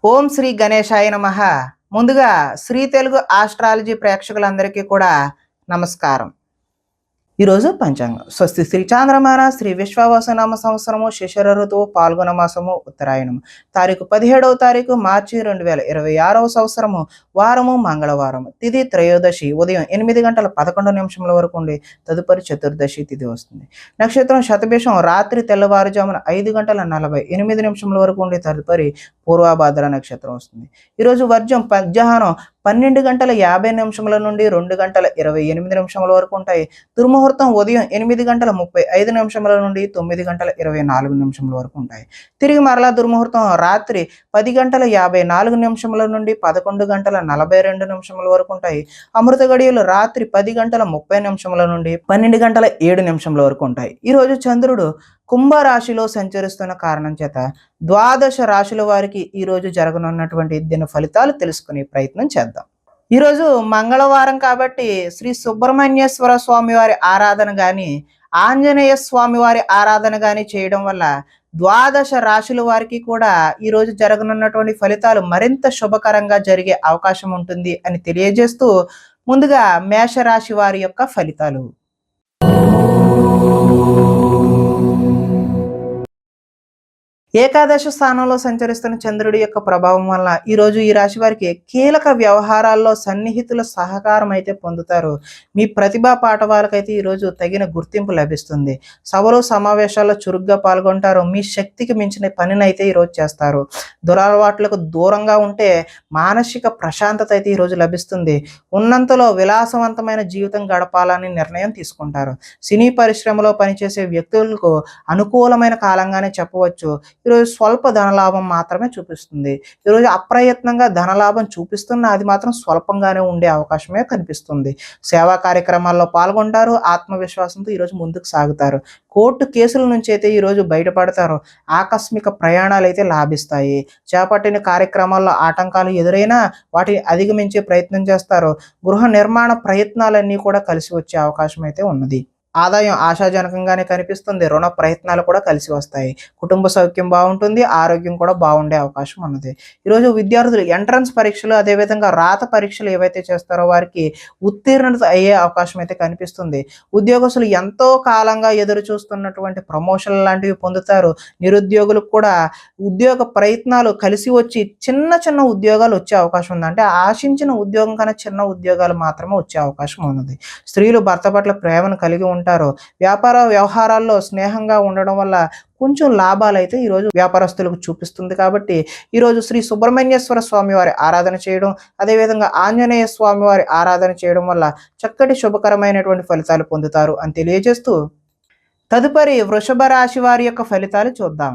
ఓం శ్రీ గణేశాయ నమః. ముందుగా శ్రీ తెలుగు ఆస్ట్రాలజీ ప్రేక్షకులందరికీ కూడా నమస్కారం. ఈరోజు పంచాంగం స్వస్తి శ్రీ చాంద్రమాన శ్రీ విశ్వావసనామ సంవత్సరము శిశిర ఋతువు పాల్గొన మాసము ఉత్తరాయణము తారీఖు 17వ తారీఖు మార్చి 2026వ సంవత్సరము వారము మంగళవారం తిథి త్రయోదశి ఉదయం 8:11 వరకు ఉండి తదుపరి చతుర్దశి తిథి వస్తుంది. నక్షత్రం శతభిషం రాత్రి తెల్లవారుజామున 5:48 వరకు ఉండి తదుపరి పూర్వభాద్ర నక్షత్రం వస్తుంది. ఈరోజు వర్జం మధ్యాహ్నం 12:50 నుండి 2:28 వరకు ఉంటాయి. దుర్ముహూర్తం ఉదయం 8:35 నుండి 9:24 వరకు ఉంటాయి. తిరిగి మరలా దుర్ముహూర్తం రాత్రి 10:54 నుండి 11:42 వరకు ఉంటాయి. అమృత గడియలు రాత్రి 10:30 నుండి 12:07 వరకు ఉంటాయి. ఈరోజు చంద్రుడు కుంభరాశిలో సంచరిస్తున్న కారణం చేత ద్వాదశ రాశుల వారికి ఈరోజు జరగనున్నటువంటి దిన ఫలితాలు తెలుసుకునే ప్రయత్నం చేద్దాం. ఈరోజు మంగళవారం కాబట్టి శ్రీ సుబ్రహ్మణ్యేశ్వర స్వామి వారి ఆరాధన కానీ ఆంజనేయ స్వామి వారి ఆరాధన కానీ చేయడం వల్ల ద్వాదశ రాశుల వారికి కూడా ఈరోజు జరగనున్నటువంటి ఫలితాలు మరింత శుభకరంగా జరిగే అవకాశం ఉంటుంది అని తెలియజేస్తూ ముందుగా మేషరాశి వారి యొక్క ఫలితాలు. ఏకాదశ స్థానంలో సంచరిస్తున్న చంద్రుడి యొక్క ప్రభావం వల్ల ఈరోజు ఈ రాశి వారికి కీలక వ్యవహారాల్లో సన్నిహితుల సహకారం అయితే పొందుతారు. మీ ప్రతిభా పాఠవాలకైతే ఈరోజు తగిన గుర్తింపు లభిస్తుంది. సభలో సమావేశాల్లో చురుగ్గా పాల్గొంటారు. మీ శక్తికి మించిన పనిని అయితే ఈరోజు చేస్తారు. దురలవాట్లకు దూరంగా ఉంటే మానసిక ప్రశాంతత అయితే ఈరోజు లభిస్తుంది. ఉన్నంతలో విలాసవంతమైన జీవితం గడపాలని నిర్ణయం తీసుకుంటారు. సినీ పరిశ్రమలో పనిచేసే వ్యక్తులకు అనుకూలమైన కాలంగానే చెప్పవచ్చు. ఈరోజు స్వల్ప ధనలాభం మాత్రమే చూపిస్తుంది. ఈరోజు అప్రయత్నంగా ధనలాభం చూపిస్తున్న అది మాత్రం స్వల్పంగానే ఉండే అవకాశమే కనిపిస్తుంది. సేవా కార్యక్రమాల్లో పాల్గొంటారు. ఆత్మవిశ్వాసంతో ఈరోజు ముందుకు సాగుతారు. కోర్టు కేసుల నుంచి అయితే ఈరోజు బయటపడతారు. ఆకస్మిక ప్రయాణాలు అయితే లాభిస్తాయి. చేపట్టిన కార్యక్రమాల్లో ఆటంకాలు ఎదురైనా వాటిని అధిగమించే ప్రయత్నం చేస్తారు. గృహ నిర్మాణ ప్రయత్నాలన్నీ కూడా కలిసి వచ్చే అవకాశం అయితే ఉన్నది. ఆదాయం ఆశాజనకంగానే కనిపిస్తుంది. రుణ ప్రయత్నాలు కూడా కలిసి వస్తాయి. కుటుంబ సౌఖ్యం బాగుంటుంది. ఆరోగ్యం కూడా బాగుండే అవకాశం ఉన్నది. ఈరోజు విద్యార్థులు ఎంట్రన్స్ పరీక్షలు అదేవిధంగా రాత పరీక్షలు ఏవైతే చేస్తారో వారికి ఉత్తీర్ణత అయ్యే అవకాశం అయితే కనిపిస్తుంది. ఉద్యోగస్తులు ఎంతో కాలంగా ఎదురు చూస్తున్నటువంటి ప్రమోషన్లు లాంటివి పొందుతారు. నిరుద్యోగులకు కూడా ఉద్యోగ ప్రయత్నాలు కలిసి వచ్చి చిన్న చిన్న ఉద్యోగాలు వచ్చే అవకాశం ఉంది. అంటే ఆశించిన ఉద్యోగం కన్నా చిన్న ఉద్యోగాలు మాత్రమే వచ్చే అవకాశం ఉన్నది. స్త్రీలు భర్త పట్ల ప్రేమను కలిగి ఉంటారు. వ్యాపార వ్యవహారాల్లో స్నేహంగా ఉండడం వల్ల కొంచెం లాభాలు అయితే ఈరోజు వ్యాపారస్తులకు చూపిస్తుంది. కాబట్టి ఈరోజు శ్రీ సుబ్రహ్మణ్యేశ్వర స్వామి వారి ఆరాధన చేయడం అదేవిధంగా ఆంజనేయ స్వామి వారి ఆరాధన చేయడం వల్ల చక్కటి శుభకరమైనటువంటి ఫలితాలు పొందుతారు అని తెలియజేస్తూ తదుపరి వృషభ రాశి వారి యొక్క ఫలితాలు చూద్దాం.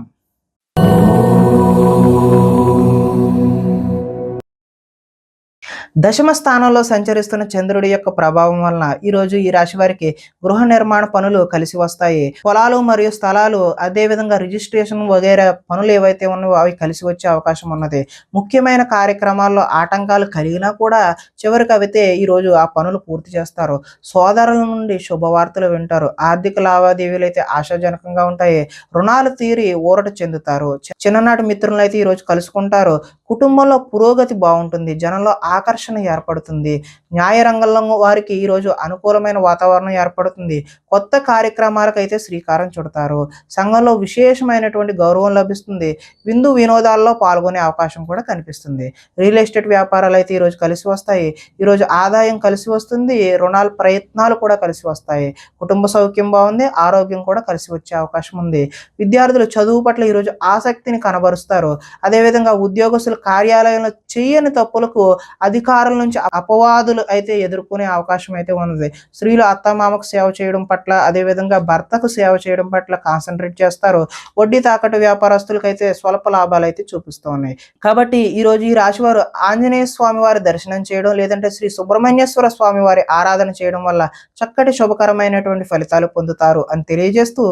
దశమ స్థానంలో సంచరిస్తున్న చంద్రుడి యొక్క ప్రభావం వలన ఈరోజు ఈ రాశి వారికి గృహ నిర్మాణ పనులు కలిసి వస్తాయి. పొలాలు మరియు స్థలాలు అదేవిధంగా రిజిస్ట్రేషన్ వగైరా పనులు ఏవైతే ఉన్నాయో అవి కలిసి వచ్చే అవకాశం ఉన్నది. ముఖ్యమైన కార్యక్రమాల్లో ఆటంకాలు కలిగినా కూడా చివరికి అయితే ఈరోజు ఆ పనులు పూర్తి చేస్తారు. సోదరుల నుండి శుభవార్తలు వింటారు. ఆర్థిక లావాదేవీలు అయితే ఆశాజనకంగా ఉంటాయి. రుణాలు తీరి ఊరట చెందుతారు. చిన్ననాటి మిత్రులను అయితే ఈరోజు కలుసుకుంటారు. కుటుంబంలో పురోగతి బాగుంటుంది. జనంలో ఆకర్షణ ఏర్పడుతుంది. న్యాయ రంగంలో వారికి ఈరోజు అనుకూలమైన వాతావరణం ఏర్పడుతుంది. కొత్త కార్యక్రమాలకు అయితే శ్రీకారం చుడతారు. సంఘంలో విశేషమైనటువంటి గౌరవం లభిస్తుంది. విందు వినోదాల్లో పాల్గొనే అవకాశం కూడా కనిపిస్తుంది. రియల్ ఎస్టేట్ వ్యాపారాలు అయితే ఈరోజు కలిసి వస్తాయి. ఈరోజు ఆదాయం కలిసి వస్తుంది. రుణాల ప్రయత్నాలు కూడా కలిసి వస్తాయి. కుటుంబ సౌఖ్యం బాగుంది. ఆరోగ్యం కూడా కలిసి వచ్చే అవకాశం ఉంది. విద్యార్థులు చదువు పట్ల ఈరోజు ఆసక్తిని కనబరుస్తారు. అదేవిధంగా ఉద్యోగస్తులు కార్యాలయంలో చేయని తప్పులకు అధికారుల నుంచి అపవాదులు అయితే ఎదుర్కొనే అవకాశం అయితే ఉన్నది. స్త్రీలు అత్తమామకు సేవ చేయడం పట్ల అదేవిధంగా భర్తకు సేవ చేయడం పట్ల కాన్సన్ట్రేట్ చేస్తారు. వడ్డీ తాకట్టు వ్యాపారస్తులకు అయితే స్వల్ప లాభాలు అయితే చూపిస్తూ ఉన్నాయి. కాబట్టి ఈరోజు ఈ రాశి వారు ఆంజనేయ స్వామి వారి దర్శనం చేయడం లేదంటే శ్రీ సుబ్రహ్మణ్యేశ్వర స్వామి వారి ఆరాధన చేయడం వల్ల చక్కటి శుభకరమైనటువంటి ఫలితాలు పొందుతారు అని తెలియజేస్తూ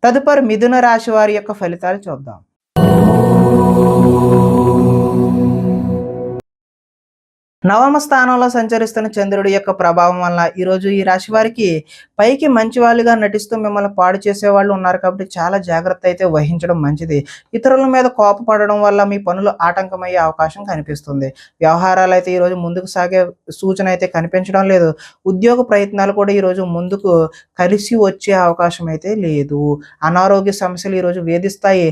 తదుపరి మిథున రాశి వారి యొక్క ఫలితాలు చూద్దాం. నవమ స్థానంలో సంచరిస్తున్న చంద్రుడి యొక్క ప్రభావం వల్ల ఈరోజు ఈ రాశి వారికి పైకి మంచి వాళ్ళుగా నటిస్తూ మిమ్మల్ని పాడు చేసేవాళ్ళు ఉన్నారు కాబట్టి చాలా జాగ్రత్త అయితే వహించడం మంచిది. ఇతరుల మీద కోపపడడం వల్ల మీ పనులు ఆటంకమయ్యే అవకాశం కనిపిస్తుంది. వ్యవహారాలు అయితే ఈరోజు ముందుకు సాగే సూచన అయితే కనిపించడం లేదు. ఉద్యోగ ప్రయత్నాలు కూడా ఈరోజు ముందుకు కలిసి వచ్చే అవకాశం అయితే లేదు. అనారోగ్య సమస్యలు ఈరోజు వేధిస్తాయి.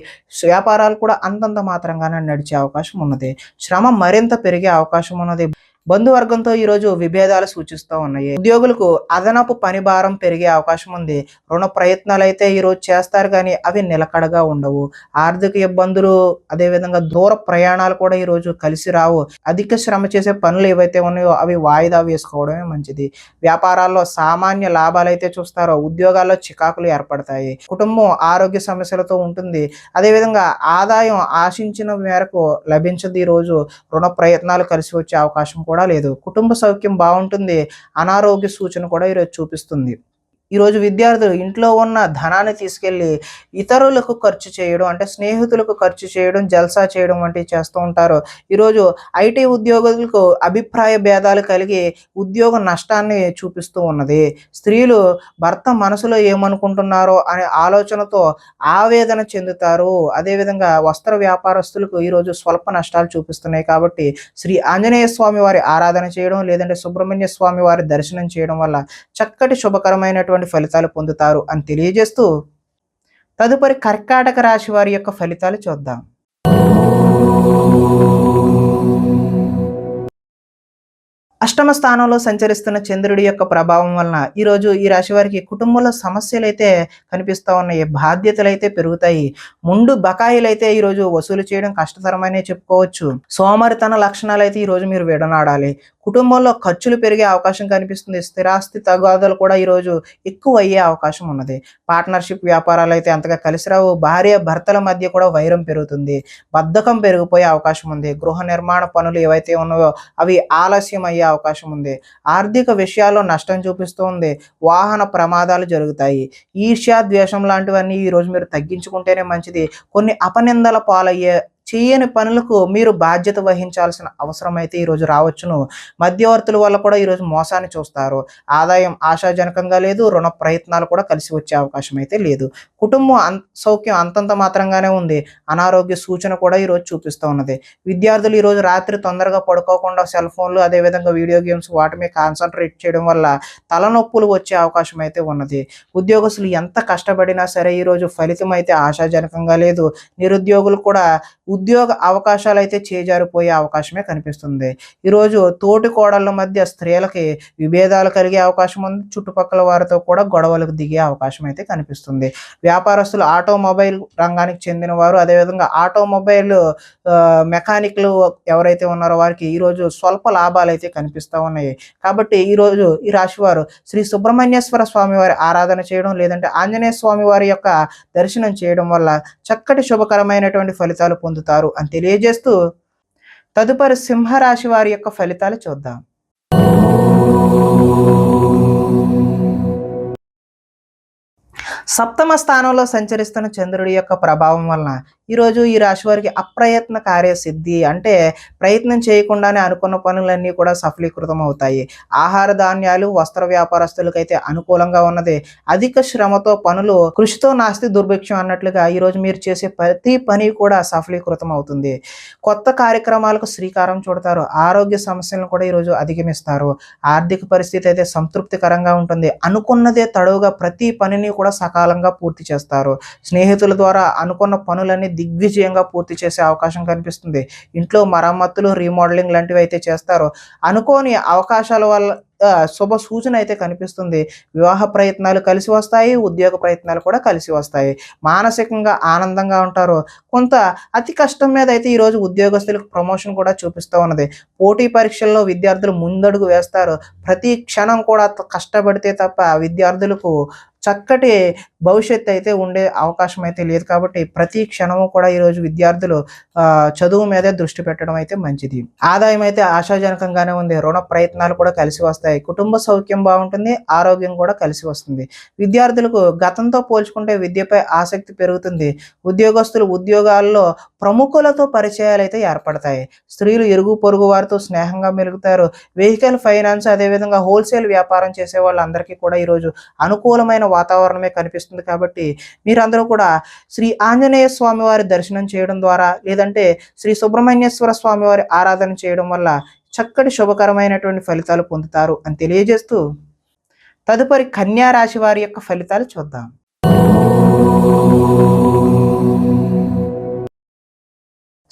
వ్యాపారాలు కూడా అంతంత మాత్రంగానే నడిచే అవకాశం ఉన్నది. శ్రమ మరింత పెరిగే అవకాశం ఉన్నది. బంధువర్గంతో ఈరోజు విభేదాలు సూచిస్తూ ఉన్నాయి. ఉద్యోగులకు అదనపు పని భారం పెరిగే అవకాశం ఉంది. రుణ ప్రయత్నాలు అయితే ఈరోజు చేస్తారు కానీ అవి నిలకడగా ఉండవు. ఆర్థిక ఇబ్బందులు, అదేవిధంగా దూర ప్రయాణాలు కూడా ఈరోజు కలిసి రావు. అధిక శ్రమ చేసే పనులు ఏవైతే ఉన్నాయో అవి వాయిదా వేసుకోవడమే మంచిది. వ్యాపారాల్లో సామాన్య లాభాలు అయితే చూస్తారో, ఉద్యోగాల్లో చికాకులు ఏర్పడతాయి. కుటుంబం ఆరోగ్య సమస్యలతో ఉంటుంది. అదేవిధంగా ఆదాయం ఆశించిన మేరకు లభించదు. ఈరోజు రుణ ప్రయత్నాలు కలిసి వచ్చే అవకాశం కూడా లేదు. కుటుంబ సౌఖ్యం బాగుంటుంది. అనారోగ్య సూచన కూడా ఈరోజు చూపిస్తుంది. ఈరోజు విద్యార్థులు ఇంట్లో ఉన్న ధనాన్ని తీసుకెళ్ళి ఇతరులకు ఖర్చు చేయడం, అంటే స్నేహితులకు ఖర్చు చేయడం, జల్సా చేయడం వంటివి చేస్తూ ఉంటారు. ఈరోజు ఐటీ ఉద్యోగులకు అభిప్రాయ భేదాలు కలిగి ఉద్యోగ నష్టాన్ని చూపిస్తూ ఉన్నది. స్త్రీలు భర్త మనసులో ఏమనుకుంటున్నారో అనే ఆలోచనతో ఆవేదన చెందుతారు. అదేవిధంగా వస్త్ర వ్యాపారస్తులకు ఈరోజు స్వల్ప నష్టాలు చూపిస్తున్నాయి. కాబట్టి శ్రీ ఆంజనేయ స్వామి వారి ఆరాధన చేయడం, లేదంటే సుబ్రహ్మణ్య స్వామి వారి దర్శనం చేయడం వల్ల చక్కటి శుభకరమైనటువంటి ఫలితాలు పొందుతారు అని తెలియజేస్తూ, తదుపరి కర్కాటక రాశి వారి యొక్క ఫలితాలు చూద్దాం. అష్టమ స్థానంలో సంచరిస్తున్న చంద్రుడి యొక్క ప్రభావం వలన ఈరోజు ఈ రాశి వారికి కుటుంబంలో సమస్యలు అయితే కనిపిస్తూ ఉన్నాయి. బాధ్యతలు అయితే పెరుగుతాయి. ముందు బకాయిలు అయితే ఈరోజు వసూలు చేయడం కష్టతరమనే చెప్పుకోవచ్చు. సోమరితన లక్షణాలు అయితే ఈరోజు మీరు విడనాడాలి. కుటుంబంలో ఖర్చులు పెరిగే అవకాశం కనిపిస్తుంది. స్థిరాస్తి తగాదాలు కూడా ఈరోజు ఎక్కువ అయ్యే అవకాశం ఉన్నది. పార్ట్నర్షిప్ వ్యాపారాలు అయితే అంతగా కలిసి రావు. భార్య భర్తల మధ్య కూడా వైరం పెరుగుతుంది. బద్ధకం పెరిగిపోయే అవకాశం ఉంది. గృహ నిర్మాణ పనులు ఏవైతే ఉన్నాయో అవి ఆలస్యం అయ్యే అవకాశం ఉంది. ఆర్థిక విషయాల్లో నష్టం చూపిస్తూ ఉంది. వాహన ప్రమాదాలు జరుగుతాయి. ఈర్ష్య, ద్వేషం లాంటివన్నీ ఈరోజు మీరు తగ్గించుకుంటేనే మంచిది. కొన్ని అపనిందల పాలయ్యే చేయని పనులకు మీరు బాధ్యత వహించాల్సిన అవసరం అయితే ఈరోజు రావచ్చును. మధ్యవర్తుల వల్ల కూడా ఈరోజు మోసాన్ని చూస్తారు. ఆదాయం ఆశాజనకంగా లేదు. రుణ ప్రయత్నాలు కూడా కలిసి వచ్చే అవకాశం అయితే లేదు. కుటుంబం సౌఖ్యం అంతంత మాత్రంగానే ఉంది. అనారోగ్య సూచన కూడా ఈరోజు చూపిస్తూ ఉన్నది. విద్యార్థులు ఈరోజు రాత్రి తొందరగా పడుకోకుండా సెల్ ఫోన్లు, అదేవిధంగా వీడియో గేమ్స్ వాటి మీద కాన్సన్ట్రేట్ చేయడం వల్ల తలనొప్పులు వచ్చే అవకాశం అయితే ఉన్నది. ఉద్యోగస్తులు ఎంత కష్టపడినా సరే ఈరోజు ఫలితం అయితే ఆశాజనకంగా లేదు. నిరుద్యోగులు కూడా ఉద్యోగ అవకాశాలు అయితే చేజారిపోయే అవకాశమే కనిపిస్తుంది. ఈరోజు తోటి కోడళ్ళ మధ్య స్త్రీలకి విభేదాలు కలిగే అవకాశం ఉంది. చుట్టుపక్కల వారితో కూడా గొడవలకు దిగే అవకాశం అయితే కనిపిస్తుంది. వ్యాపారస్తులు ఆటోమొబైల్ రంగానికి చెందిన వారు, అదేవిధంగా ఆటోమొబైల్ మెకానిక్లు ఎవరైతే ఉన్నారో వారికి ఈరోజు స్వల్ప లాభాలు అయితే కనిపిస్తూ ఉన్నాయి. కాబట్టి ఈరోజు ఈ రాశి వారు శ్రీ సుబ్రహ్మణ్యేశ్వర స్వామి వారి ఆరాధన చేయడం, లేదంటే ఆంజనేయ స్వామి వారి యొక్క దర్శనం చేయడం వల్ల చక్కటి శుభకరమైనటువంటి ఫలితాలు పొందుతారు అని తెలియజేస్తూ, తదుపరి సింహరాశి వారి యొక్క ఫలితాలు చూద్దాం. సప్తమ స్థానంలో సంచరిస్తున్న చంద్రుడి యొక్క ప్రభావం వలన ఈరోజు ఈ రాశి వారికి అప్రయత్న కార్యసిద్ధి, అంటే ప్రయత్నం చేయకుండానే అనుకున్న పనులన్నీ కూడా సఫలీకృతం అవుతాయి. ఆహార ధాన్యాలు, వస్త్ర వ్యాపారస్తులకైతే అనుకూలంగా ఉన్నది. అధిక శ్రమతో పనులు, కృషితో నాస్తి దుర్భిక్షం అన్నట్లుగా ఈరోజు మీరు చేసే ప్రతి పని కూడా సఫలీకృతం అవుతుంది. కొత్త కార్యక్రమాలకు శ్రీకారం చుడతారు. ఆరోగ్య సమస్యలను కూడా ఈరోజు అధిగమిస్తారు. ఆర్థిక పరిస్థితి అయితే సంతృప్తికరంగా ఉంటుంది. అనుకున్నదే తడవుగా ప్రతి పనిని కూడా సకాలంగా పూర్తి చేస్తారు. స్నేహితుల ద్వారా అనుకున్న పనులన్నీ దిగ్విజయంగా పూర్తి చేసే అవకాశం కనిపిస్తుంది. ఇంట్లో మరమ్మతులు, రీమోడలింగ్ లాంటివి అయితే చేస్తారు. అనుకోని అవకాశాల వల్ల శుభ సూచన అయితే కనిపిస్తుంది. వివాహ ప్రయత్నాలు కలిసి వస్తాయి. ఉద్యోగ ప్రయత్నాలు కూడా కలిసి వస్తాయి. మానసికంగా ఆనందంగా ఉంటారు. కొంత అతి కష్టం మీద అయితే ఈరోజు ఉద్యోగస్తులకు ప్రమోషన్ కూడా చూపిస్తూ ఉన్నది. పోటీ పరీక్షల్లో విద్యార్థులు ముందడుగు వేస్తారు. ప్రతి క్షణం కూడా కష్టపడితే తప్ప విద్యార్థులకు చక్కటి భవిష్యత్తు అయితే ఉండే అవకాశం అయితే లేదు. కాబట్టి ప్రతి క్షణము కూడా ఈరోజు విద్యార్థులు చదువు మీదే దృష్టి పెట్టడం అయితే మంచిది. ఆదాయం అయితే ఆశాజనకంగానే ఉంది. రుణ ప్రయత్నాలు కూడా కలిసి వస్తాయి. కుటుంబ సౌఖ్యం బాగుంటుంది. ఆరోగ్యం కూడా కలిసి వస్తుంది. విద్యార్థులకు గతంతో పోల్చుకుంటే విద్యపై ఆసక్తి పెరుగుతుంది. ఉద్యోగస్తులు ఉద్యోగాల్లో ప్రముఖులతో పరిచయాలు అయితే ఏర్పడతాయి. స్త్రీలు ఇరుగు పొరుగు వారితో స్నేహంగా మెలుగుతారు. వెహికల్ ఫైనాన్స్ అదేవిధంగా హోల్సేల్ వ్యాపారం చేసే వాళ్ళందరికీ కూడా ఈరోజు అనుకూలమైన వాతావరణమే కనిపిస్తుంది. కాబట్టి మీరందరూ కూడా శ్రీ ఆంజనేయ స్వామి వారి దర్శనం చేయడం ద్వారా లేదంటే శ్రీ సుబ్రహ్మణ్యేశ్వర స్వామి వారి ఆరాధన చేయడం వల్ల చక్కటి శుభకరమైనటువంటి ఫలితాలు పొందుతారు అని తెలియజేస్తూ తదుపరి కన్యా రాశి వారి యొక్క ఫలితాలు చూద్దాం.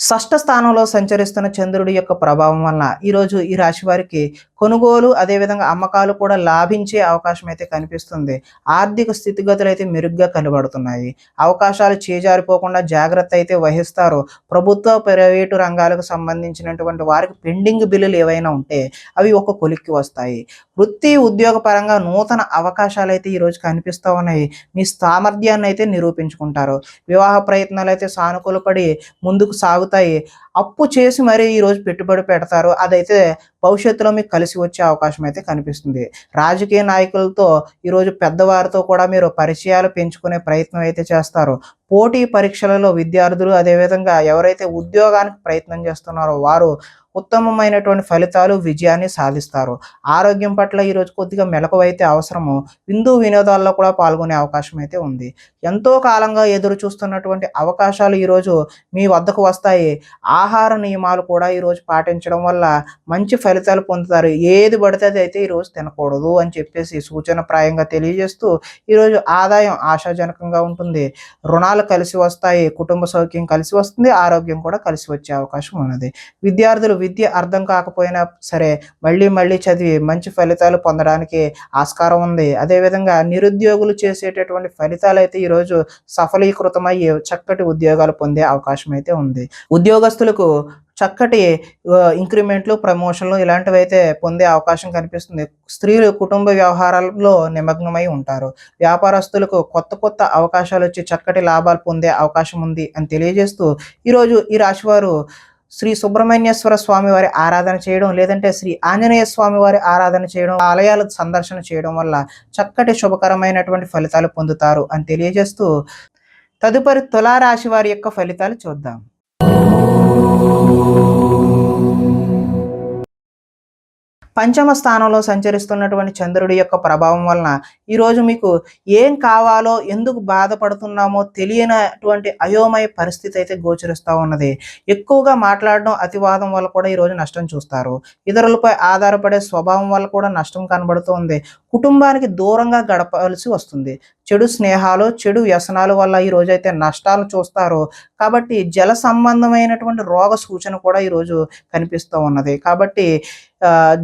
షష్ఠ స్థానంలో సంచరిస్తున్న చంద్రుడి యొక్క ప్రభావం వలన ఈరోజు ఈ రాశి వారికి కొనుగోలు అదేవిధంగా అమ్మకాలు కూడా లాభించే అవకాశం అయితే కనిపిస్తుంది. ఆర్థిక స్థితిగతులు అయితే మెరుగ్గా కనబడుతున్నాయి. అవకాశాలు చేజారిపోకుండా జాగ్రత్త అయితే వహిస్తారు. ప్రభుత్వ ప్రైవేటు రంగాలకు సంబంధించినటువంటి వారికి పెండింగ్ బిల్లులు ఏవైనా ఉంటే అవి ఒక కొలిక్కి వస్తాయి. వృత్తి ఉద్యోగ పరంగా నూతన అవకాశాలు అయితే ఈరోజు కనిపిస్తూ ఉన్నాయి. మీ సామర్థ్యాన్ని అయితే నిరూపించుకుంటారు. వివాహ ప్రయత్నాలు అయితే సానుకూలపడి ముందుకు సాగుతాయి. అప్పు చేసి మరీ ఈరోజు పెట్టుబడి పెడతారు. అదైతే భవిష్యత్తులో మీకు కలిసి వచ్చే అవకాశం అయితే కనిపిస్తుంది. రాజకీయ నాయకులతో ఈరోజు పెద్దవారితో కూడా మీరు పరిచయాలు పెంచుకునే ప్రయత్నం అయితే చేస్తారు. పోటీ పరీక్షలలో విద్యార్థులు అదేవిధంగా ఎవరైతే ఉద్యోగానికి ప్రయత్నం చేస్తున్నారో వారు ఉత్తమమైనటువంటి ఫలితాలు విజయాన్ని సాధిస్తారు. ఆరోగ్యం పట్ల ఈరోజు కొద్దిగా మెలకువైతే అవసరము. విందు వినోదాల్లో కూడా పాల్గొనే అవకాశం అయితే ఉంది. ఎంతో కాలంగా ఎదురు చూస్తున్నటువంటి అవకాశాలు ఈరోజు మీ వద్దకు వస్తాయి. ఆహార నియమాలు కూడా ఈరోజు పాటించడం వల్ల మంచి ఫలితాలు పొందుతారు. ఏది పడితే అది అయితే ఈరోజు తినకూడదు అని చెప్పేసి సూచనప్రాయంగా తెలియజేస్తూ ఈరోజు ఆదాయం ఆశాజనకంగా ఉంటుంది. రుణాలు కలిసి వస్తాయి. కుటుంబ సౌఖ్యం కలిసి వస్తుంది. ఆరోగ్యం కూడా కలిసి వచ్చే అవకాశం ఉన్నది. విద్యార్థులు విద్య అర్థం కాకపోయినా సరే మళ్ళీ చదివి మంచి ఫలితాలు పొందడానికి ఆస్కారం ఉంది. అదేవిధంగా నిరుద్యోగులు చేసేటటువంటి ఫలితాలు అయితే ఈరోజు సఫలీకృతమయ్యి చక్కటి ఉద్యోగాలు పొందే అవకాశం అయితే ఉంది. ఉద్యోగస్తులకు చక్కటి ఇంక్రిమెంట్లు ప్రమోషన్లు ఇలాంటివి అయితే పొందే అవకాశం కనిపిస్తుంది. స్త్రీలు కుటుంబ వ్యవహారాల్లో నిమగ్నమై ఉంటారు. వ్యాపారస్తులకు కొత్త అవకాశాలు వచ్చి చక్కటి లాభాలు పొందే అవకాశం ఉంది అని తెలియజేస్తూ ఈరోజు ఈ రాశివారు శ్రీ సుబ్రహ్మణ్యేశ్వర స్వామి వారి ఆరాధన చేయడం లేదంటే శ్రీ ఆంజనేయ స్వామి వారి ఆరాధన చేయడం ఆలయాల సందర్శన చేయడం వల్ల చక్కటి శుభకరమైనటువంటి ఫలితాలు పొందుతారు అని తెలియజేస్తూ తదుపరి తులారాశి వారి యొక్క ఫలితాలు చూద్దాం. పంచమ స్థానంలో సంచరిస్తున్నటువంటి చంద్రుడి యొక్క ప్రభావం వలన ఈరోజు మీకు ఏం కావాలో ఎందుకు బాధపడుతున్నామో తెలియనటువంటి అయోమయ పరిస్థితి అయితే గోచరిస్తూ ఉన్నది. ఎక్కువగా మాట్లాడడం అతివాదం వల్ల కూడా ఈరోజు నష్టం చూస్తారు. ఇతరులపై ఆధారపడే స్వభావం వల్ల కూడా నష్టం కనబడుతుంది. కుటుంబానికి దూరంగా గడపాల్సి వస్తుంది. చెడు స్నేహాలు చెడు వ్యసనాల వల్ల ఈరోజు అయితే నష్టాలు చూస్తారు. కాబట్టి జల సంబంధమైనటువంటి రోగ సూచన కూడా ఈరోజు కనిపిస్తూ ఉన్నది. కాబట్టి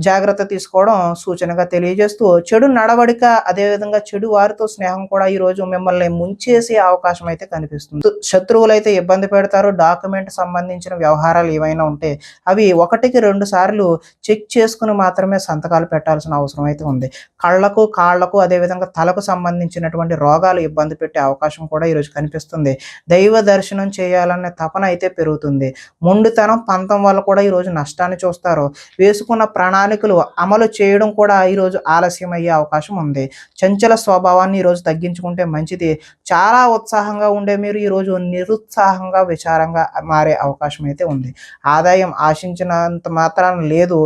జాగ్రత్త తీసుకోవడం సూచనగా తెలియజేస్తూ చెడు నడవడిక అదేవిధంగా చెడు వారితో స్నేహం కూడా ఈరోజు మిమ్మల్ని ముంచేసే అవకాశం అయితే కనిపిస్తుంది. శత్రువులు అయితే ఇబ్బంది పెడతారు. డాక్యుమెంట్ సంబంధించిన వ్యవహారాలు ఏవైనా ఉంటే అవి 1-2 సార్లు చెక్ చేసుకుని మాత్రమే సంతకాలు పెట్టాల్సిన అవసరం అయితే ఉంది. కళ్ళకు కాళ్లకు అదేవిధంగా తలకు సంబంధించినటువంటి రోగాలు ఇబ్బంది పెట్టే అవకాశం కూడా ఈరోజు కనిపిస్తుంది. దైవ దర్శనం చేయాలనే తపన అయితే పెరుగుతుంది. మొండితనం పంతం వల్ల కూడా ఈరోజు నష్టాన్ని చూస్తారు. వేసుకున్న ప్రణాళికలు అమలు చేయడం కూడా ఈరోజు ఆలస్యం అయ్యే అవకాశం ఉంది. చంచల స్వభావాన్ని ఈరోజు తగ్గించుకుంటే మంచిది. చాలా ఉత్సాహంగా ఉండే మీరు ఈరోజు నిరుత్సాహంగా విచారంగా మారే అవకాశం అయితే ఉంది. ఆదాయం ఆశించినంత మాత్రాన లేదు.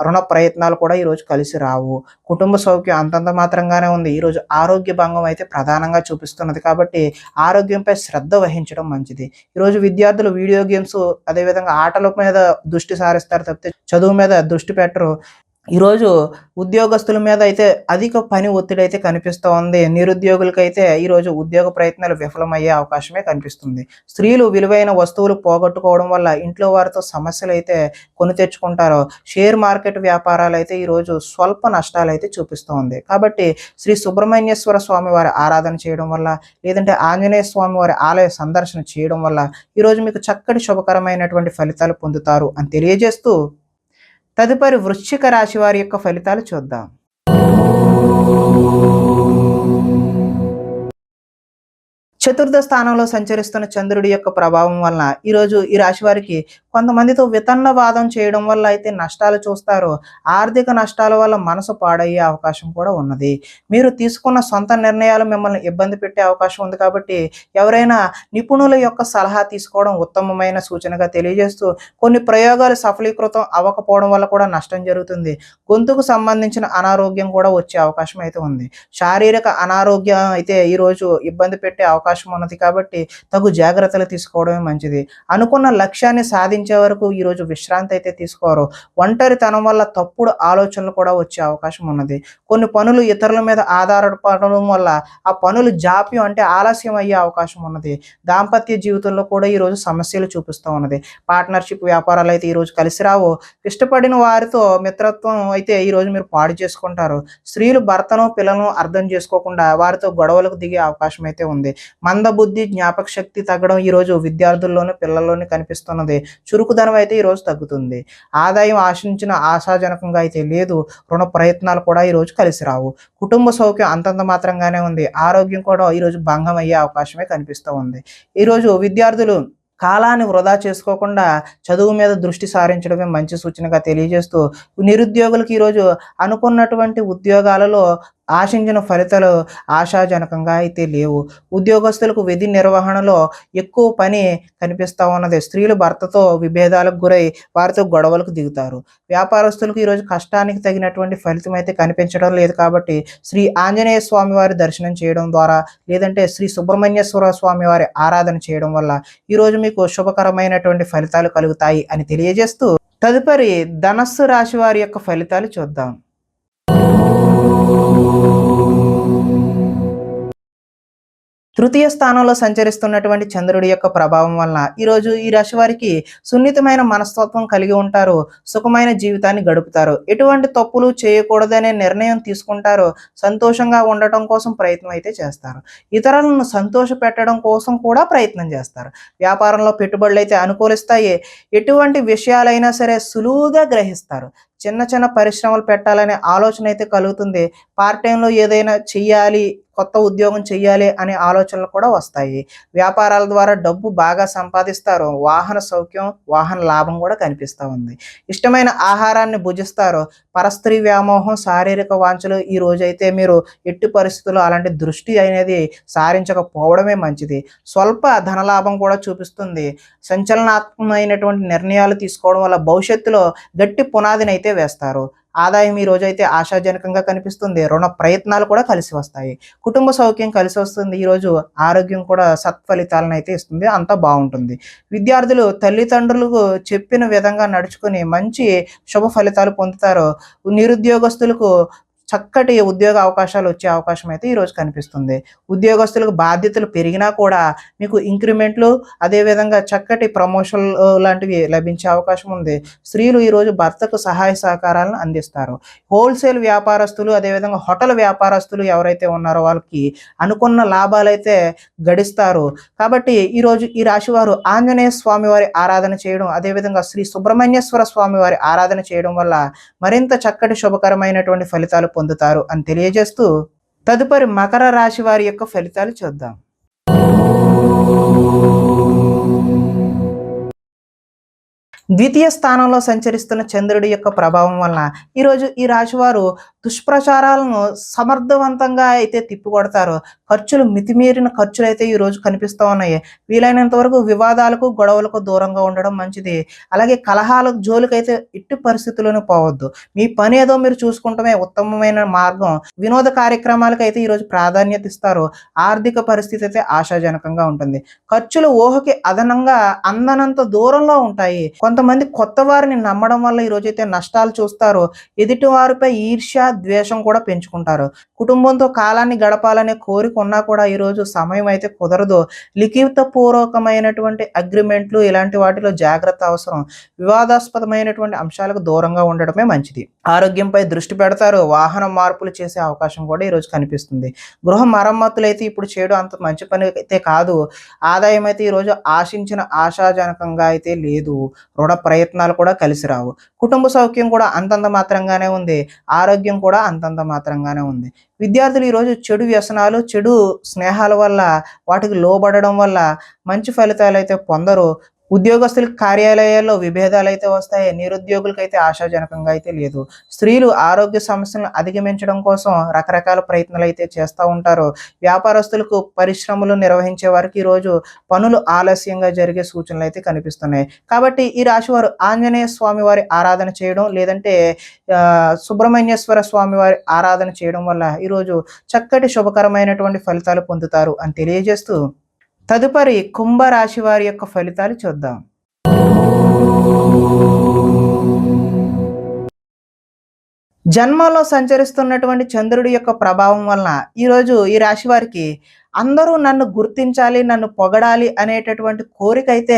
రుణ ప్రయత్నాలు కూడా ఈరోజు కలిసి రావు. కుటుంబ సౌఖ్యం అంతంత మాత్రంగానే ఉంది. ఈరోజు ఆరోగ్య భంగం అయితే ప్రధానంగా చూపిస్తున్నది. కాబట్టి ఆరోగ్యంపై శ్రద్ధ వహించడం మంచిది. ఈరోజు విద్యార్థులు వీడియో గేమ్స్ అదేవిధంగా ఆటల మీద దృష్టి సారిస్తారు తప్పితే చదువు మీద దృష్టి పెట్టరు. ఈరోజు ఉద్యోగస్తుల మీద అయితే అధిక పని ఒత్తిడి అయితే కనిపిస్తూ ఉంది. నిరుద్యోగులకైతే ఈరోజు ఉద్యోగ ప్రయత్నాలు విఫలమయ్యే అవకాశమే కనిపిస్తుంది. స్త్రీలు విలువైన వస్తువులు పోగొట్టుకోవడం వల్ల ఇంట్లో వారితో సమస్యలు అయితే కొని తెచ్చుకుంటారు. షేర్ మార్కెట్ వ్యాపారాలు అయితే ఈరోజు స్వల్ప నష్టాలు అయితే చూపిస్తూ ఉంది. కాబట్టి శ్రీ సుబ్రహ్మణ్యేశ్వర స్వామి వారి ఆరాధన చేయడం వల్ల లేదంటే ఆంజనేయ స్వామి వారి ఆలయ సందర్శన చేయడం వల్ల ఈరోజు మీకు చక్కటి శుభకరమైనటువంటి ఫలితాలు పొందుతారు అని తెలియజేస్తూ తదుపరి వృశ్చిక రాశి వారి యొక్క ఫలితాలు చూద్దాం. చతుర్థ స్థానంలో సంచరిస్తున్న చంద్రుడి యొక్క ప్రభావం వలన ఈరోజు ఈ రాశి వారికి కొంతమందితో వితన్నవాదం చేయడం వల్ల అయితే నష్టాలు చూస్తారు. ఆర్థిక నష్టాల వల్ల మనసు పాడయ్యే అవకాశం కూడా ఉన్నది. మీరు తీసుకున్న సొంత నిర్ణయాలు మిమ్మల్ని ఇబ్బంది పెట్టే అవకాశం ఉంది కాబట్టి ఎవరైనా నిపుణుల యొక్క సలహా తీసుకోవడం ఉత్తమమైన సూచనగా తెలియజేస్తూ, కొన్ని ప్రయోగాలు సఫలీకృతం అవ్వకపోవడం వల్ల కూడా నష్టం జరుగుతుంది. గొంతుకు సంబంధించిన అనారోగ్యం కూడా వచ్చే అవకాశం అయితే ఉంది. శారీరక అనారోగ్యం అయితే ఈరోజు ఇబ్బంది పెట్టే అవకాశం ఉన్నది కాబట్టి తగు జాగ్రత్తలు తీసుకోవడమే మంచిది. అనుకున్న లక్ష్యాన్ని సాధించే వరకు ఈరోజు విశ్రాంతి అయితే తీసుకోరు. ఒంటరితనం వల్ల తప్పుడు ఆలోచనలు కూడా వచ్చే అవకాశం ఉన్నది. కొన్ని పనులు ఇతరుల మీద ఆధారపడడం వల్ల ఆ పనులు జాప్యం అంటే ఆలస్యం అయ్యే అవకాశం ఉన్నది. దాంపత్య జీవితంలో కూడా ఈరోజు సమస్యలు చూపిస్తూ ఉన్నది. పార్ట్నర్షిప్ వ్యాపారాలు అయితే ఈరోజు కలిసి రావు. ఇష్టపడిన వారితో మిత్రత్వం అయితే ఈరోజు మీరు పాడు చేసుకుంటారు. స్త్రీలు భర్తను పిల్లలను అర్థం చేసుకోకుండా వారితో గొడవలకు దిగే అవకాశం అయితే ఉంది. మందబుద్ధి, జ్ఞాపక శక్తి తగ్గడం ఈరోజు విద్యార్థుల్లోనూ పిల్లల్లోనూ కనిపిస్తున్నది. చురుకుదనం అయితే ఈరోజు తగ్గుతుంది. ఆదాయం ఆశించిన ఆశాజనకంగా అయితే లేదు. రుణ ప్రయత్నాలు కూడా ఈరోజు కలిసి రావు. కుటుంబ సౌఖ్యం అంతంత మాత్రంగానే ఉంది. ఆరోగ్యం కూడా ఈరోజు భంగం అయ్యే అవకాశమే కనిపిస్తూ ఉంది. ఈరోజు విద్యార్థులు కాలాన్ని వృధా చేసుకోకుండా చదువు మీద దృష్టి సారించడమే మంచి సూచనగా తెలియజేస్తూ, నిరుద్యోగులకు ఈరోజు అనుకున్నటువంటి ఉద్యోగాలలో ఆశించిన ఫలితాలు ఆశాజనకంగా అయితే లేవు. ఉద్యోగస్తులకు విధి నిర్వహణలో ఎక్కువ పని కనిపిస్తూ ఉన్నది. స్త్రీలు భర్తతో విభేదాలకు గురై వారితో గొడవలకు దిగుతారు. వ్యాపారస్తులకు ఈరోజు కష్టానికి తగినటువంటి ఫలితం అయితే కనిపించడం లేదు కాబట్టి శ్రీ ఆంజనేయ స్వామి వారి దర్శనం చేయడం ద్వారా, లేదంటే శ్రీ సుబ్రహ్మణ్యేశ్వర స్వామి వారి ఆరాధన చేయడం వల్ల ఈరోజు మీకు శుభకరమైనటువంటి ఫలితాలు కలుగుతాయి అని తెలియజేస్తూ, తదుపరి ధనస్సు రాశి వారి యొక్క ఫలితాలు చూద్దాం. తృతీయ స్థానంలో సంచరిస్తున్నటువంటి చంద్రుడి యొక్క ప్రభావం వలన ఈరోజు ఈ రాశి వారికి సున్నితమైన మనస్తత్వం కలిగి ఉంటారు. సుఖమైన జీవితాన్ని గడుపుతారు. ఎటువంటి తప్పులు చేయకూడదనే నిర్ణయం తీసుకుంటారు. సంతోషంగా ఉండటం కోసం ప్రయత్నం అయితే చేస్తారు. ఇతరులను సంతోష పెట్టడం కోసం కూడా ప్రయత్నం చేస్తారు. వ్యాపారంలో పెట్టుబడులు అయితే అనుకూలిస్తాయి. ఎటువంటి విషయాలైనా సరే సులువుగా గ్రహిస్తారు. చిన్న చిన్న పరిశ్రమలు పెట్టాలనే ఆలోచన అయితే కలుగుతుంది. పార్ట్ టైంలో ఏదైనా చెయ్యాలి, కొత్త ఉద్యోగం చెయ్యాలి అనే ఆలోచనలు కూడా వస్తాయి. వ్యాపారాల ద్వారా డబ్బు బాగా సంపాదిస్తారు. వాహన సౌఖ్యం, వాహన లాభం కూడా కనిపిస్తూ ఉంది. ఇష్టమైన ఆహారాన్ని భుజిస్తారు. పరస్త్రీ వ్యామోహం, శారీరక వాంఛలు ఈ రోజైతే మీరు ఎట్టి పరిస్థితుల్లో అలాంటి దృష్టి అనేది సారించకపోవడమే మంచిది. స్వల్ప ధనలాభం కూడా చూపిస్తుంది. సంచలనాత్మకమైనటువంటి నిర్ణయాలు తీసుకోవడం వల్ల భవిష్యత్తులో గట్టి పునాదిని అయితే వేస్తారు. ఆదాయం ఈ రోజైతే ఆశాజనకంగా కనిపిస్తుంది. రుణ ప్రయత్నాలు కూడా కలిసి వస్తాయి. కుటుంబ సౌఖ్యం కలిసి వస్తుంది. ఈరోజు ఆరోగ్యం కూడా సత్ఫలితాలను అయితే ఇస్తుంది. అంతా బాగుంటుంది. విద్యార్థులు తల్లిదండ్రులకు చెప్పిన విధంగా నడుచుకుని మంచి శుభ ఫలితాలు పొందుతారు. నిరుద్యోగస్తులకు చక్కటి ఉద్యోగ అవకాశాలు వచ్చే అవకాశం అయితే ఈరోజు కనిపిస్తుంది. ఉద్యోగస్తులకు బాధ్యతలు పెరిగినా కూడా మీకు ఇంక్రిమెంట్లు, అదేవిధంగా చక్కటి ప్రమోషన్ లాంటివి లభించే అవకాశం ఉంది. స్త్రీలు ఈరోజు భర్తకు సహాయ సహకారాలను అందిస్తారు. హోల్సేల్ వ్యాపారస్తులు, అదేవిధంగా హోటల్ వ్యాపారస్తులు ఎవరైతే ఉన్నారో వాళ్ళకి అనుకున్న లాభాలు అయితే గడిస్తారు. కాబట్టి ఈరోజు ఈ రాశి వారు ఆంజనేయ స్వామి వారి ఆరాధన చేయడం, అదేవిధంగా శ్రీ సుబ్రహ్మణ్యేశ్వర స్వామి వారి ఆరాధన చేయడం వల్ల మరింత చక్కటి శుభకరమైనటువంటి ఫలితాలు పొందుతారు అని తెలియజేస్తూ, తదుపరి మకర రాశి వారి యొక్క ఫలితాలు చూద్దాం. ద్వితీయ స్థానంలో సంచరిస్తున్న చంద్రుడి యొక్క ప్రభావం వలన ఈరోజు ఈ రాశివారు దుష్ప్రచారాలను సమర్థవంతంగా అయితే తిప్పికొడతారు. ఖర్చులు మితిమీరిన ఖర్చులు అయితే ఈరోజు కనిపిస్తూ ఉన్నాయి. వీలైనంత వరకు వివాదాలకు, గొడవలకు దూరంగా ఉండడం మంచిది. అలాగే కలహాలకు జోలికైతే ఎట్టి పరిస్థితుల్లోనూ పోవద్దు. మీ పని ఏదో మీరు చూసుకుంటమే ఉత్తమమైన మార్గం. వినోద కార్యక్రమాలకు అయితే ఈరోజు ప్రాధాన్యత ఇస్తారు. ఆర్థిక పరిస్థితి అయితే ఆశాజనకంగా ఉంటుంది. ఖర్చులు ఊహకి అదనంగా అందనంత దూరంలో ఉంటాయి. కొంతమంది కొత్త వారిని నమ్మడం వల్ల ఈరోజైతే నష్టాలు చూస్తారు. ఎదుటి వారిపై ఈర్ష్య, ద్వేషం కూడా పెంచుకుంటారు. కుటుంబంతో కాలాన్ని గడపాలనే కోరిక ఉన్నా కూడా ఈరోజు సమయం అయితే కుదరదు. లిఖిత పూర్వకమైనటువంటి అగ్రిమెంట్లు ఇలాంటి వాటిలో జాగ్రత్త అవసరం. వివాదాస్పదమైనటువంటి అంశాలకు దూరంగా ఉండడమే మంచిది. ఆరోగ్యంపై దృష్టి పెడతారు. వాహన మార్పులు చేసే అవకాశం కూడా ఈరోజు కనిపిస్తుంది. గృహ మరమ్మతులు అయితే ఇప్పుడు చేయడం అంత మంచి పని అయితే కాదు. ఆదాయం అయితే ఈరోజు ఆశించిన ఆశాజనకంగా అయితే లేదు. రుణ ప్రయత్నాలు కూడా కలిసి రావు. కుటుంబ సౌఖ్యం కూడా అంతంత మాత్రంగానే ఉంది. ఆరోగ్యం కూడా అంతంత మాత్రంగానే ఉంది. విద్యార్థులు ఈరోజు చెడు వ్యసనాలు, చెడు స్నేహాల వల్ల వాటికి లోబడడం వల్ల మంచి ఫలితాలైతే పొందరు. ఉద్యోగస్తులకి కార్యాలయాల్లో విభేదాలైతే వస్తాయి. నిరుద్యోగులకైతే ఆశాజనకంగా అయితే లేదు. స్త్రీలు ఆరోగ్య సమస్యలను అధిగమించడం కోసం రకరకాల ప్రయత్నాలైతే చేస్తూ ఉంటారు. వ్యాపారస్తులకు పరిశ్రమలు నిర్వహించే వారికి ఈరోజు పనులు ఆలస్యంగా జరిగే సూచనలైతే కనిపిస్తున్నాయి. కాబట్టి ఈ రాశివారు ఆంజనేయ స్వామి వారి ఆరాధన చేయడం, లేదంటే సుబ్రహ్మణ్యేశ్వర స్వామి వారి ఆరాధన చేయడం వల్ల ఈరోజు చక్కటి శుభకరమైనటువంటి ఫలితాలు పొందుతారు అని తెలియజేస్తూ, తదుపరి కుంభరాశి వారి యొక్క ఫలితాలు చూద్దాం. జన్మలో సంచరిస్తున్నటువంటి చంద్రుడి యొక్క ప్రభావం వలన ఈరోజు ఈ రాశి వారికి అందరూ నన్ను గుర్తించాలి, నన్ను పొగడాలి అనేటటువంటి కోరిక అయితే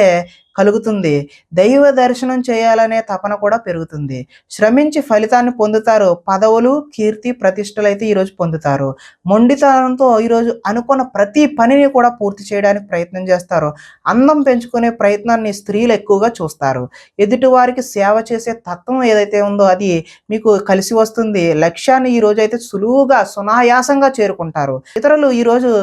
కలుగుతుంది. దైవ దర్శనం చేయాలనే తపన కూడా పెరుగుతుంది. శ్రమించి ఫలితాన్ని పొందుతారు. పదవులు, కీర్తి, ప్రతిష్టలు అయితే ఈరోజు పొందుతారు. మొండితనంతో ఈరోజు అనుకున్న ప్రతి పనిని కూడా పూర్తి చేయడానికి ప్రయత్నం చేస్తారు. అందం పెంచుకునే ప్రయత్నాన్ని స్త్రీలు ఎక్కువగా చూస్తారు. ఎదుటి వారికి సేవ చేసే తత్వం ఏదైతే ఉందో అది మీకు కలిసి వస్తుంది. లక్ష్యాన్ని ఈ రోజు అయితే సులువుగా సునాయాసంగా చేరుకుంటారు. ఇతరులు ఈరోజు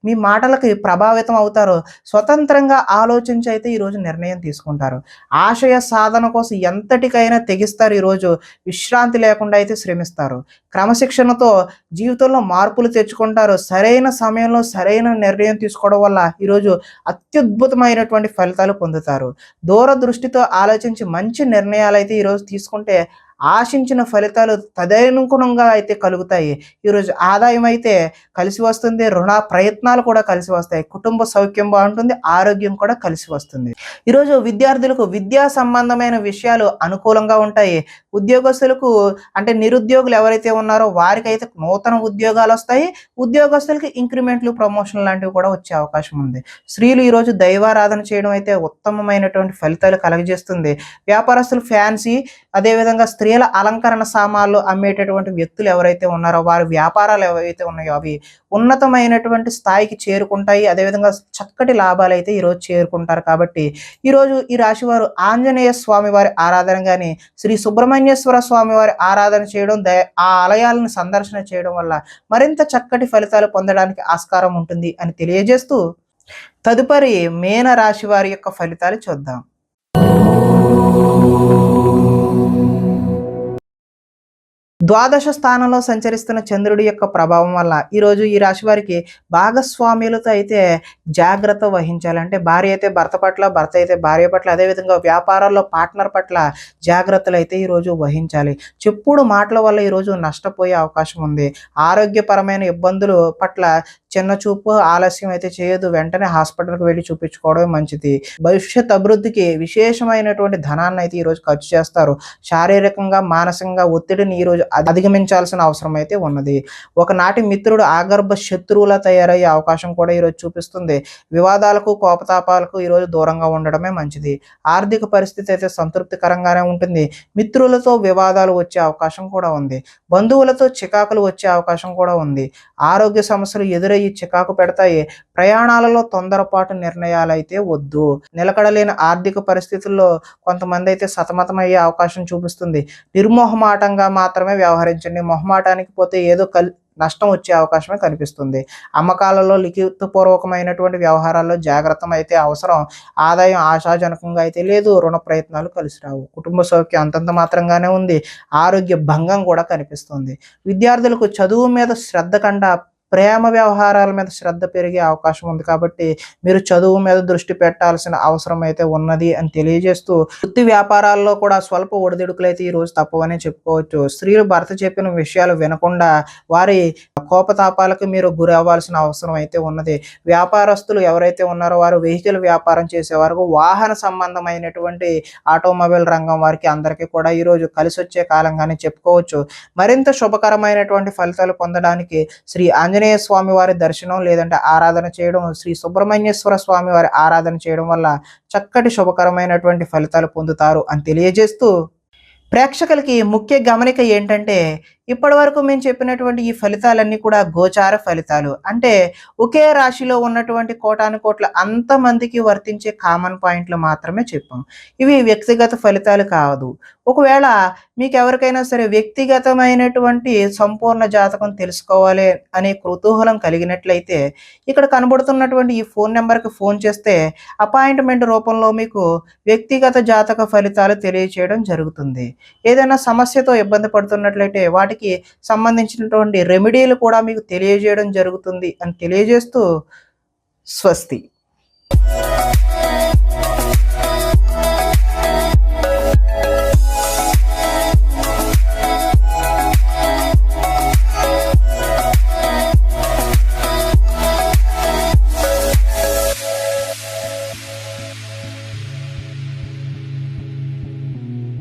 మీ మాటలకి ప్రభావితం అవుతారు. స్వతంత్రంగా ఆలోచించి అయితే ఈరోజు నిర్ణయం తీసుకుంటారు. ఆశయ సాధన కోసం ఎంతటికైనా తెగిస్తారు. ఈరోజు విశ్రాంతి లేకుండా అయితే శ్రమిస్తారు. క్రమశిక్షణతో జీవితంలో మార్పులు తెచ్చుకుంటారు. సరైన సమయంలో సరైన నిర్ణయం తీసుకోవడం వల్ల ఈరోజు అత్యద్భుతమైనటువంటి ఫలితాలు పొందుతారు. దూరదృష్టితో ఆలోచించి మంచి నిర్ణయాలు అయితే ఈరోజు తీసుకుంటే ఆశించిన ఫలితాలు తదనుగుణంగా అయితే కలుగుతాయి. ఈరోజు ఆదాయం అయితే కలిసి వస్తుంది. రుణ ప్రయత్నాలు కూడా కలిసి వస్తాయి. కుటుంబ సౌఖ్యం బాగుంటుంది. ఆరోగ్యం కూడా కలిసి వస్తుంది. ఈరోజు విద్యార్థులకు విద్యా సంబంధమైన విషయాలు అనుకూలంగా ఉంటాయి. ఉద్యోగస్తులకు అంటే నిరుద్యోగులు ఎవరైతే ఉన్నారో వారికైతే నూతన ఉద్యోగాలు వస్తాయి. ఉద్యోగస్తులకి ఇంక్రిమెంట్లు, ప్రమోషన్ లాంటివి కూడా వచ్చే అవకాశం ఉంది. స్త్రీలు ఈరోజు దైవారాధన చేయడం అయితే ఉత్తమమైనటువంటి ఫలితాలు కలగజేస్తుంది. వ్యాపారస్తులు ఫ్యాన్సీ, అదేవిధంగా స్త్రీల అలంకరణ సామాన్లు అమ్మేటటువంటి వ్యక్తులు ఎవరైతే ఉన్నారో వారి వ్యాపారాలు ఏవైతే ఉన్నాయో అవి ఉన్నతమైనటువంటి స్థాయికి చేరుకుంటాయి. అదేవిధంగా చక్కటి లాభాలు అయితే ఈరోజు చేరుకుంటారు. కాబట్టి ఈరోజు ఈ రాశి వారు ఆంజనేయ స్వామి వారి ఆరాధన కానీ, శ్రీ సుబ్రహ్మణ్యేశ్వర స్వామి వారి ఆరాధన చేయడం, ఆ ఆలయాలను సందర్శన చేయడం వల్ల మరింత చక్కటి ఫలితాలు పొందడానికి ఆస్కారం ఉంటుంది అని తెలియజేస్తూ, తదుపరి మేన రాశి వారి యొక్క ఫలితాలు చూద్దాం. ద్వాదశ స్థానంలో సంచరిస్తున్న చంద్రుడి యొక్క ప్రభావం వల్ల ఈరోజు ఈ రాశి వారికి భాగస్వామ్యులతో అయితే జాగ్రత్త వహించాలి. అంటే భార్య అయితే భర్త పట్ల, భర్త అయితే భార్య పట్ల, అదేవిధంగా వ్యాపారాల్లో పార్ట్నర్ పట్ల జాగ్రత్తలు అయితే ఈరోజు వహించాలి. చెప్పుడు మాటల వల్ల ఈరోజు నష్టపోయే అవకాశం ఉంది. ఆరోగ్యపరమైన ఇబ్బందులు పట్ల చిన్న చూపు, ఆలస్యం అయితే చేయదు. వెంటనే హాస్పిటల్కి వెళ్ళి చూపించుకోవడమే మంచిది. భవిష్యత్ అభివృద్ధికి విశేషమైనటువంటి ధనాన్ని అయితే ఈరోజు ఖర్చు చేస్తారు. శారీరకంగా, మానసికంగా ఒత్తిడిని ఈరోజు అధిగమించాల్సిన అవసరం అయితే ఉన్నది. ఒకనాటి మిత్రుడు ఆగర్భ శత్రువులా తయారయ్యే అవకాశం కూడా ఈరోజు చూపిస్తుంది. వివాదాలకు, కోపతాపాలకు ఈరోజు దూరంగా ఉండడమే మంచిది. ఆర్థిక పరిస్థితి అయితే సంతృప్తికరంగానే ఉంటుంది. మిత్రులతో వివాదాలు వచ్చే అవకాశం కూడా ఉంది. బంధువులతో చికాకులు వచ్చే అవకాశం కూడా ఉంది. ఆరోగ్య సమస్యలు ఎదురయ్యి చికాకు పెడతాయి. ప్రయాణాలలో తొందరపాటు నిర్ణయాలు అయితే వద్దు. నిలకడలేని ఆర్థిక పరిస్థితుల్లో కొంతమంది అయితే సతమతమయ్యే అవకాశం చూపిస్తుంది. నిర్మోహమాటంగా మాత్రమే వ్యవహరించండి. మొహమాటానికి పోతే ఏదో నష్టం వచ్చే అవకాశమే కనిపిస్తుంది. అమ్మకాలలో లిఖితపూర్వకమైనటువంటి వ్యవహారాల్లో జాగ్రత్త అయితే అవసరం. ఆదాయం ఆశాజనకంగా అయితే లేదు. రుణ ప్రయత్నాలు కలిసి రావు. కుటుంబ సౌఖ్యం అంతంత మాత్రంగానే ఉంది. ఆరోగ్య భంగం కూడా కనిపిస్తుంది. విద్యార్థులకు చదువు మీద శ్రద్ధ కంటే ప్రేమ వ్యవహారాల మీద శ్రద్ధ పెరిగే అవకాశం ఉంది. కాబట్టి మీరు చదువు మీద దృష్టి పెట్టాల్సిన అవసరం అయితే ఉన్నది అని తెలియజేస్తూ, వృత్తి వ్యాపారాల్లో కూడా స్వల్ప ఒడిదుడుకులు అయితే ఈరోజు తప్పవని చెప్పుకోవచ్చు. స్త్రీలు భర్త చెప్పిన విషయాలు వినకుండా వారి కోపతాపాలకు మీరు గురి అవ్వాల్సిన అవసరం అయితే ఉన్నది. వ్యాపారస్తులు ఎవరైతే ఉన్నారో వారు వెహికల్ వ్యాపారం చేసేవారు, వాహన సంబంధమైనటువంటి ఆటోమొబైల్ రంగం వారికి అందరికీ కూడా ఈరోజు కలిసి వచ్చే కాలంగానే చెప్పుకోవచ్చు. మరింత శుభకరమైనటువంటి ఫలితాలు పొందడానికి శ్రీ ఆంజనేయ స్వామి వారి దర్శనం లేదంటే ఆరాధన చేయడం, శ్రీ సుబ్రహ్మణ్యేశ్వర స్వామి వారి ఆరాధన చేయడం వల్ల చక్కటి శుభకరమైనటువంటి ఫలితాలు పొందుతారు అని తెలియజేస్తూ, ప్రేక్షకులకి ముఖ్య గమనిక ఏంటంటే ఇప్పటి వరకు మేము చెప్పినటువంటి ఈ ఫలితాలన్నీ కూడా గోచార ఫలితాలు. అంటే ఒకే రాశిలో ఉన్నటువంటి కోటాను కోట్ల అంతమందికి వర్తించే కామన్ పాయింట్లు మాత్రమే చెప్పాం. ఇవి వ్యక్తిగత ఫలితాలు కాదు. ఒకవేళ మీకెవరికైనా సరే వ్యక్తిగతమైనటువంటి సంపూర్ణ జాతకం తెలుసుకోవాలి అనే కుతూహలం కలిగినట్లయితే ఇక్కడ కనబడుతున్నటువంటి ఈ ఫోన్ నంబర్‌కి ఫోన్ చేస్తే అపాయింట్‌మెంట్ రూపంలో మీకు వ్యక్తిగత జాతక ఫలితాలు తెలియచేయడం జరుగుతుంది. ఏదైనా సమస్యతో ఇబ్బంది పడుతున్నట్లయితే వాటికి సంబంధించినటువంటి రెమెడీలు కూడా మీకు తెలియజేయడం జరుగుతుంది అని తెలియజేస్తూ స్వస్తి.